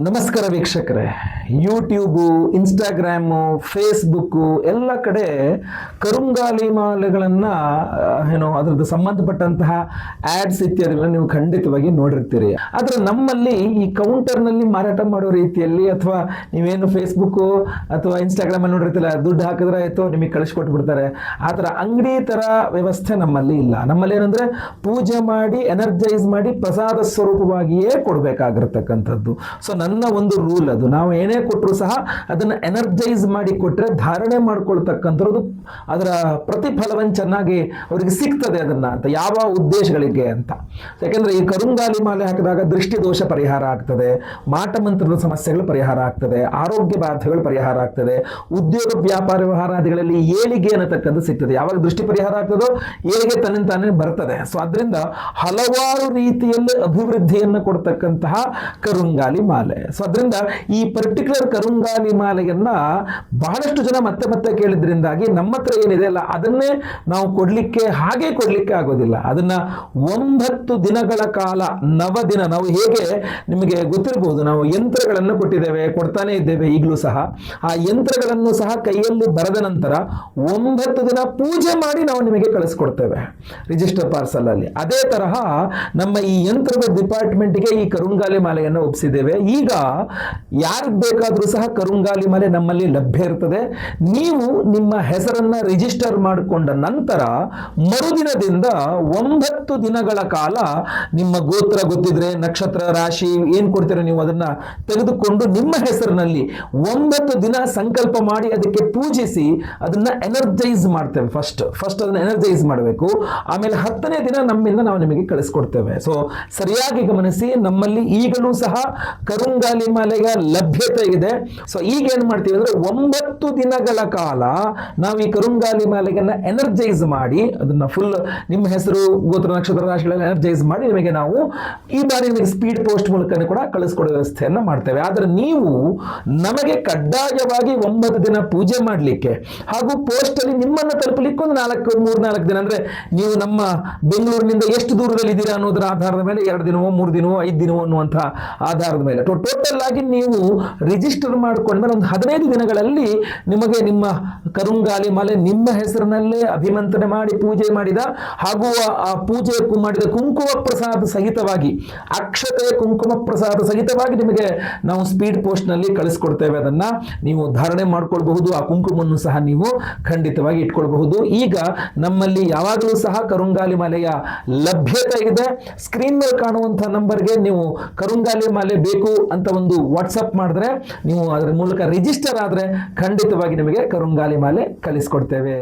ನಮಸ್ಕಾರ ವೀಕ್ಷಕರೇ. YouTube, Instagram, Facebook ಎಲ್ಲ ಕಡೆ ಕರುಂಗಾಲಿ ಮಾಲೆಗಳನ್ನು ಅದರದ್ದು ಸಂಬಂಧಪಟ್ಟಂತಹ ಆ್ಯಡ್ಸ್ ಇತ್ಯಾದಿಗಳನ್ನ ನೀವು ಖಂಡಿತವಾಗಿ ನೋಡಿರ್ತೀರಿ. ಆದರೆ ನಮ್ಮಲ್ಲಿ ಈ ಕೌಂಟರ್ನಲ್ಲಿ ಮಾರಾಟ ಮಾಡೋ ರೀತಿಯಲ್ಲಿ ಅಥವಾ ನೀವೇನು ಫೇಸ್ಬುಕ್ಕು ಅಥವಾ ಇನ್ಸ್ಟಾಗ್ರಾಮಲ್ಲಿ ನೋಡಿರ್ತಿಲ್ಲ, ದುಡ್ಡು ಹಾಕಿದ್ರೆ ಆಯಿತು ನಿಮಗೆ ಕಳಿಸ್ಕೊಟ್ಬಿಡ್ತಾರೆ. ಆ ಥರ ಅಂಗಡಿ ಥರ ವ್ಯವಸ್ಥೆ ನಮ್ಮಲ್ಲಿ ಇಲ್ಲ. ನಮ್ಮಲ್ಲಿ ಏನಂದರೆ ಪೂಜೆ ಮಾಡಿ ಎನರ್ಜೈಸ್ ಮಾಡಿ ಪ್ರಸಾದ ಸ್ವರೂಪವಾಗಿಯೇ ಕೊಡಬೇಕಾಗಿರ್ತಕ್ಕಂಥದ್ದು. ಸೊ ನನ್ನ ಒಂದು ರೂಲ್ ಅದು. ನಾವು ಏನೇ ಕೊಟ್ಟರು ಸಹ ಅದನ್ನು ಎನರ್ಜೈಸ್ ಮಾಡಿ ಕೊಟ್ಟರೆ ಧಾರಣೆ ಮಾಡ್ಕೊಳ್ತಕ್ಕಂಥದ್ದು ಅದರ ಪ್ರತಿಫಲವನ್ನು ಚೆನ್ನಾಗಿ ಅವರಿಗೆ ಸಿಗ್ತದೆ. ಅದನ್ನು ಅಂತ ಯಾವ ಉದ್ದೇಶಗಳಿಗೆ ಅಂತ. ಯಾಕೆಂದರೆ ಈ ಕರುಂಗಾಲಿ ಮಾಲೆ ಹಾಕಿದಾಗ ದೃಷ್ಟಿ ದೋಷ ಪರಿಹಾರ ಆಗ್ತದೆ, ಮಾಟ ಮಂತ್ರದ ಸಮಸ್ಯೆಗಳು ಪರಿಹಾರ ಆಗ್ತದೆ, ಆರೋಗ್ಯ ಬಾಧೆಗಳು ಪರಿಹಾರ ಆಗ್ತದೆ, ಉದ್ಯೋಗ ವ್ಯಾಪಾರ ವ್ಯವಹಾರಾದಿಗಳಲ್ಲಿ ಏಳಿಗೆ ಅನ್ನತಕ್ಕಂಥ ಸಿಗ್ತದೆ. ಯಾವಾಗ ದೃಷ್ಟಿ ಪರಿಹಾರ ಆಗ್ತದೋ ಏಳಿಗೆ ತನ್ನಿಂದ ತಾನೇ ಬರ್ತದೆ. ಸೊ ಅದರಿಂದ ಹಲವಾರು ರೀತಿಯಲ್ಲಿ ಅಭಿವೃದ್ಧಿಯನ್ನು ಕೊಡ್ತಕ್ಕಂತಹ ಕರುಂಗಾಲಿ ಮಾಲೆ. ಸೊ ಅದರಿಂದ ಈ ಪರ್ಟಿಕ್ಯುಲರ್ ಕರುಂಗಾಲಿ ಮಾಲೆಯನ್ನ ಬಹಳಷ್ಟು ಜನ ಮತ್ತೆ ಮತ್ತೆ ಕೇಳಿದ್ರಿಂದಾಗಿ ನಮ್ಮ ಹತ್ರ ಏನಿದೆ ಅಲ್ಲ ಅದನ್ನೇ ನಾವು ಹಾಗೆ ಕೊಡ್ಲಿಕ್ಕೆ ಆಗೋದಿಲ್ಲ. ಅದನ್ನ 9 ದಿನಗಳ ಕಾಲ, 9 ದಿನ, ನಾವು ಹೇಗೆ ನಿಮಗೆ ಗೊತ್ತಿರಬಹುದು, ನಾವು ಯಂತ್ರಗಳನ್ನು ಕೊಟ್ಟಿದ್ದೇವೆ, ಕೊಡ್ತಾನೆ ಇದ್ದೇವೆ ಈಗಲೂ ಸಹ. ಆ ಯಂತ್ರಗಳನ್ನು ಸಹ ಕೈಯಲ್ಲಿ ಬರೆದ ನಂತರ 9 ದಿನ ಪೂಜೆ ಮಾಡಿ ನಾವು ನಿಮಗೆ ಕಳಿಸ್ಕೊಡ್ತೇವೆ ರಿಜಿಸ್ಟರ್ ಪಾರ್ಸಲ್ ಅಲ್ಲಿ. ಅದೇ ತರಹ ನಮ್ಮ ಈ ಯಂತ್ರದ ಡಿಪಾರ್ಟ್ಮೆಂಟ್ಗೆ ಈ ಕರುಂಗಾಲಿ ಮಾಲೆಯನ್ನು ಒಪ್ಪಿಸಿದ್ದೇವೆ. ಈಗ ಯಾರಿಗೆ ಬೇಕಾದರೂ ಸಹ ಕರುಂಗಾಲಿ ಮಾಲೆ ನಮ್ಮಲ್ಲಿ ಲಭ್ಯ ಇರ್ತದೆ. ನೀವು ನಿಮ್ಮ ಹೆಸರನ್ನ ರಿಜಿಸ್ಟರ್ ಮಾಡಿಕೊಂಡ ನಂತರ ಮರುದಿನದಿಂದ 9 ದಿನಗಳ ಕಾಲ ನಿಮ್ಮ ಗೋತ್ರ ಗೊತ್ತಿದ್ರೆ, ನಕ್ಷತ್ರ, ರಾಶಿ ಏನ್ ಕೊಡ್ತೀರ ನೀವು ಅದನ್ನ ತೆಗೆದುಕೊಂಡು ನಿಮ್ಮ ಹೆಸರಿನಲ್ಲಿ 9 ದಿನ ಸಂಕಲ್ಪ ಮಾಡಿ ಅದಕ್ಕೆ ಪೂಜಿಸಿ ಅದನ್ನ ಎನರ್ಜೈಸ್ ಮಾಡ್ತೇವೆ. ಫಸ್ಟ್ ಅದನ್ನ ಎನರ್ಜೈಸ್ ಮಾಡಬೇಕು. ಆಮೇಲೆ 10ನೇ ದಿನ ನಮ್ಮಿಂದ ನಾವು ನಿಮಗೆ ಕಳಿಸ್ಕೊಡ್ತೇವೆ. ಸೊ ಸರಿಯಾಗಿ ಗಮನಿಸಿ, ನಮ್ಮಲ್ಲಿ ಈಗಲೂ ಸಹ ಕರುಂಗಾಲಿ ಮಾಲೆಯ ಲಭ್ಯತೆ ಇದೆ. ಸೊ ಈಗ ಏನ್ ಮಾಡ್ತೀವಿ ಅಂದ್ರೆ 9 ದಿನಗಳ ಕಾಲ ನಾವು ಈ ಕರುಂಗಾಲಿ ಮಾಲೆಗನ್ನ ಎನರ್ಜೈಸ್ ಮಾಡಿ ಅದನ್ನ ಫುಲ್ ನಿಮ್ಮ ಹೆಸರು, ಗೋತ್ರ, ನಕ್ಷತ್ರ, ರಾಶಿಗಳನ್ನು ಎನರ್ಜೈಸ್ ಮಾಡಿ ನಿಮಗೆ ನಾವು ಈ ಬಾರಿ ನಿಮಗೆ ಸ್ಪೀಡ್ ಪೋಸ್ಟ್ ಮೂಲಕ ಕೂಡ ಕಳಿಸ್ಕೊಡೋ ವ್ಯವಸ್ಥೆಯನ್ನು ಮಾಡ್ತೇವೆ. ಆದ್ರೆ ನೀವು ನಮಗೆ ಕಡ್ಡಾಯವಾಗಿ 9 ದಿನ ಪೂಜೆ ಮಾಡಲಿಕ್ಕೆ ಹಾಗೂ ಪೋಸ್ಟ್ ಅಲ್ಲಿ ನಿಮ್ಮನ್ನ ತಲುಪಲಿಕ್ಕೆ ಒಂದು 3-4 ದಿನ, ಅಂದ್ರೆ ನೀವು ನಮ್ಮ ಬೆಂಗಳೂರಿನಿಂದ ಎಷ್ಟು ದೂರದಲ್ಲಿ ಇದ್ದೀರಾ ಅನ್ನೋದರ ಆಧಾರದ ಮೇಲೆ 2 ದಿನವೋ 3 ದಿನವೋ 5 ದಿನವೋ ಅನ್ನುವಂಥ ಆಧಾರದ ಮೇಲೆ ಟೋಟಲ್ ಆಗಿ ನೀವು ರಿಜಿಸ್ಟರ್ ಮಾಡಿಕೊಂಡ್ಮೇಲೆ ಒಂದು 15 ದಿನಗಳಲ್ಲಿ ನಿಮಗೆ ನಿಮ್ಮ ಕರುಂಗಾಲಿ ಮಾಲೆ ನಿಮ್ಮ ಹೆಸರಿನಲ್ಲೇ ಅಭಿಮಂತ್ರಣೆ ಮಾಡಿ ಪೂಜೆ ಮಾಡಿದ ಹಾಗೂ ಆ ಪೂಜೆ ಮಾಡಿದ ಕುಂಕುಮ ಪ್ರಸಾದ ಸಹಿತವಾಗಿ, ಅಕ್ಷತೆ ಕುಂಕುಮ ಪ್ರಸಾದ ಸಹಿತವಾಗಿ ನಿಮಗೆ ನಾವು ಸ್ಪೀಡ್ ಪೋಸ್ಟ್ ನಲ್ಲಿ ಕಳಿಸ್ಕೊಡ್ತೇವೆ. ಅದನ್ನ ನೀವು ಧಾರಣೆ ಮಾಡ್ಕೊಳ್ಬಹುದು. ಆ ಕುಂಕುಮವನ್ನು ಸಹ ನೀವು ಖಂಡಿತವಾಗಿ ಇಟ್ಕೊಳ್ಬಹುದು. ಈಗ ನಮ್ಮಲ್ಲಿ ಯಾವಾಗಲೂ ಸಹ ಕರುಂಗಾಲಿ ಮಾಲೆಯ ಲಭ್ಯತೆ ಇದೆ. ಸ್ಕ್ರೀನ್ ಮೇಲೆ ಕಾಣುವಂತಹ ನಂಬರ್ಗೆ ನೀವು ಕರುಂಗಾಲಿ ಮಾಲೆ ಬೇಕು ಅಂತ ಒಂದು ವಾಟ್ಸಪ್ ಮಾಡಿದ್ರೆ, ನೀವು ಅದರ ಮೂಲಕ ರಿಜಿಸ್ಟರ್ ಆದ್ರೆ ಖಂಡಿತವಾಗಿ ನಿಮಗೆ ಕರುಂಗಾಲಿ ಮಾಲೆ ಕಳಿಸ್ಕೊಡ್ತೇವೆ.